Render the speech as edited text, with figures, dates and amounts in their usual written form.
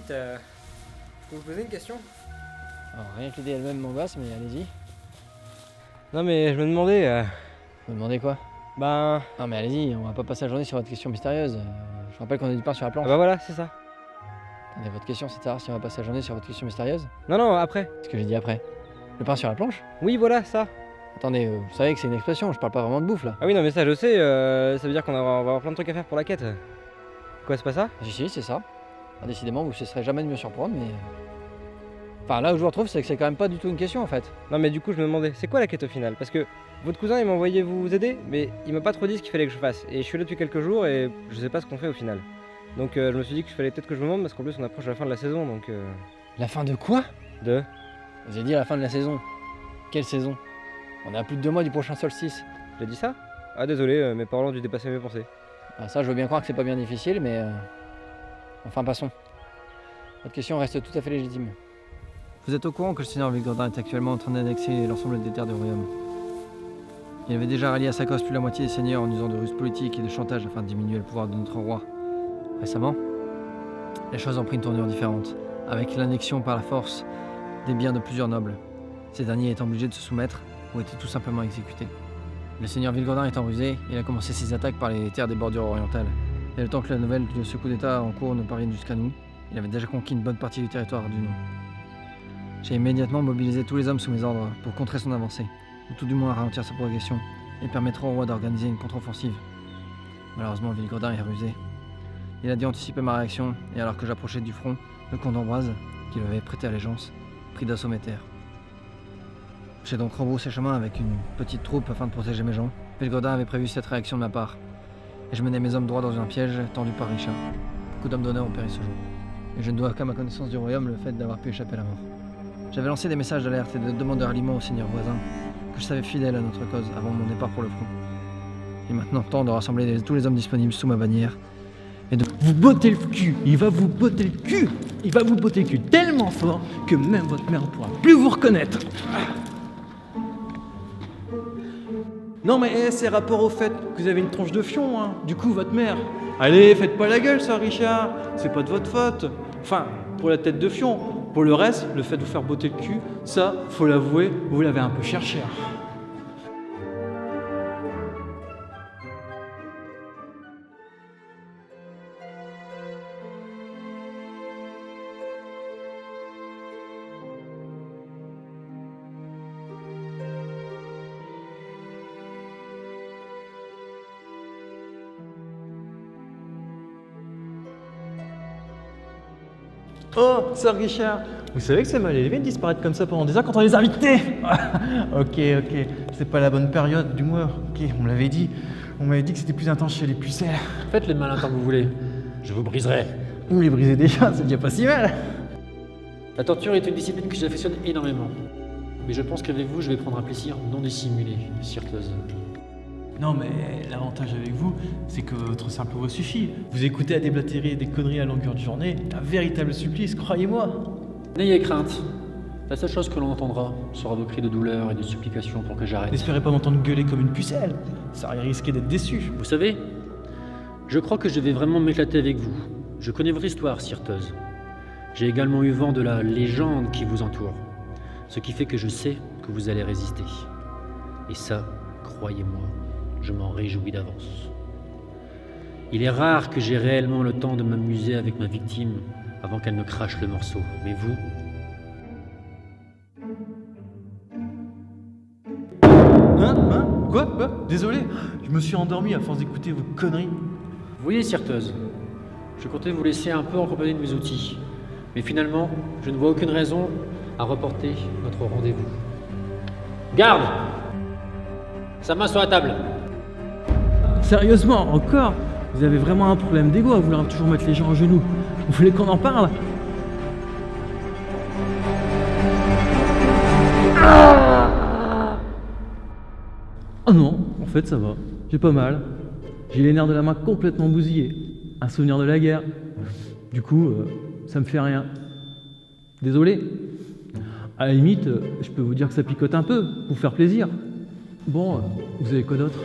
dites, je peux vous poser une question? Alors, rien que l'idée elle-même m'angoisse, mais allez-y. Non mais je me demandais, Vous me demandez quoi? ben... Non mais allez-y, on va pas passer la journée sur votre question mystérieuse. Je rappelle qu'on a du pain sur la Ah planche. bah voilà, c'est ça. Attendez, votre question c'est de savoir si on va passer la journée sur votre question mystérieuse? Non, non, après. Ce que j'ai dit après. Le pain sur la planche? Oui, voilà, ça. Attendez, vous savez que c'est une expression, je parle pas vraiment de bouffe là. Ah oui, non mais ça je sais, ça veut dire qu'on va avoir plein de trucs à faire pour la quête. Quoi, c'est pas ça? Si, c'est ça. Ah, décidément, vous ne cesserez jamais de me surprendre, mais... Enfin, là où je vous retrouve, c'est que c'est quand même pas du tout une question en fait. Non mais du coup je me demandais, c'est quoi la quête au final? Parce que votre cousin il m'a envoyé vous aider, mais il m'a pas trop dit ce qu'il fallait que je fasse. Et je suis là depuis quelques jours et je sais pas ce qu'on fait au final. Donc je me suis dit qu'il fallait peut-être que je me demande parce qu'en plus on approche de la fin de la saison donc... La fin de quoi? De... Vous avez dit la fin de la saison. Quelle saison? On est à plus de 2 mois du prochain solstice. J'ai dit ça? Ah désolé, mes parents ont dû dépasser mes pensées. Ah, ça, je veux bien croire que c'est pas bien difficile, mais... Enfin, passons. Votre question reste tout à fait légitime. Vous êtes au courant que le seigneur Vilgordin est actuellement en train d'annexer l'ensemble des terres du royaume. Il avait déjà rallié à sa cause plus de la moitié des seigneurs en usant de ruses politiques et de chantage afin de diminuer le pouvoir de notre roi. Récemment, les choses ont pris une tournure différente, avec l'annexion par la force des biens de plusieurs nobles. Ces derniers étant obligés de se soumettre ou étaient tout simplement exécutés. Le seigneur Vilgordin étant rusé, il a commencé ses attaques par les terres des bordures orientales. Et le temps que la nouvelle de ce coup d'état en cours ne parvienne jusqu'à nous, il avait déjà conquis une bonne partie du territoire du nom. J'ai immédiatement mobilisé tous les hommes sous mes ordres pour contrer son avancée, ou tout du moins ralentir sa progression, et permettre au roi d'organiser une contre-offensive. Malheureusement, Vilgordin est rusé. Il a dû anticiper ma réaction, et alors que j'approchais du front, le comte d'Ambroise, qui lui avait prêté allégeance, prit d'assaut mes terres. J'ai donc rebroussé chemin avec une petite troupe afin de protéger mes gens. Vilgordin avait prévu cette réaction de ma part, et je menais mes hommes droit dans un piège tendu par Richard. Beaucoup d'hommes d'honneur ont péri ce jour, et je ne dois qu'à ma connaissance du royaume le fait d'avoir pu échapper à la mort. J'avais lancé des messages d'alerte et de demandes de ralliement aux seigneurs voisins, que je savais fidèles à notre cause avant mon départ pour le front. Il est maintenant temps de rassembler tous les hommes disponibles sous ma bannière, et de Vous bottez le cul, il va vous botter le cul. Il va vous botter le cul tellement fort que même votre mère ne pourra plus vous reconnaître. Non mais c'est rapport au fait que vous avez une tronche de fion, hein. Du coup votre mère. Allez, faites pas la gueule ça Richard, c'est pas de votre faute. Enfin, pour la tête de fion. Pour le reste, le fait de vous faire botter le cul, ça, faut l'avouer, vous l'avez un peu cherché. Oh, Sir Richard, vous savez que c'est mal élevé de disparaître comme ça pendant des heures quand on les invités. Ok, c'est pas la bonne période d'humeur. Ok, on me l'avait dit. On m'avait dit que c'était plus intense chez les pucelles. Faites les malins tant que vous voulez. Je vous briserai. Vous me les brisez déjà, c'est déjà pas si mal. La torture est une discipline que j'affectionne énormément. Mais je pense qu'avec vous, je vais prendre un plaisir non dissimulé, Sirteuse. Non mais l'avantage avec vous, c'est que votre simple voix suffit. Vous écoutez à déblatérer des conneries à longueur de journée, un véritable supplice, croyez-moi. N'ayez crainte. La seule chose que l'on entendra sera vos cris de douleur et de supplication pour que j'arrête. N'espérez pas m'entendre gueuler comme une pucelle, ça risquait d'être déçu. Vous savez, je crois que je vais vraiment m'éclater avec vous. Je connais votre histoire, Sirteuse. J'ai également eu vent de la légende qui vous entoure. Ce qui fait que je sais que vous allez résister. Et ça, croyez-moi, je m'en réjouis d'avance. Il est rare que j'ai réellement le temps de m'amuser avec ma victime avant qu'elle ne crache le morceau. Mais vous... Hein? Quoi? Désolé, je me suis endormi à force d'écouter vos conneries. Vous voyez, Sirteuse, je comptais vous laisser un peu en compagnie de mes outils. Mais finalement, je ne vois aucune raison à reporter notre rendez-vous. Garde! Sa main sur la table. Sérieusement, encore? Vous avez vraiment un problème d'ego à vouloir toujours mettre les gens à genoux. Vous voulez qu'on en parle? Oh non, en fait ça va. J'ai pas mal. J'ai les nerfs de la main complètement bousillés. Un souvenir de la guerre. Du coup, ça me fait rien. Désolé. À la limite, je peux vous dire que ça picote un peu, pour vous faire plaisir. Bon, vous avez quoi d'autre?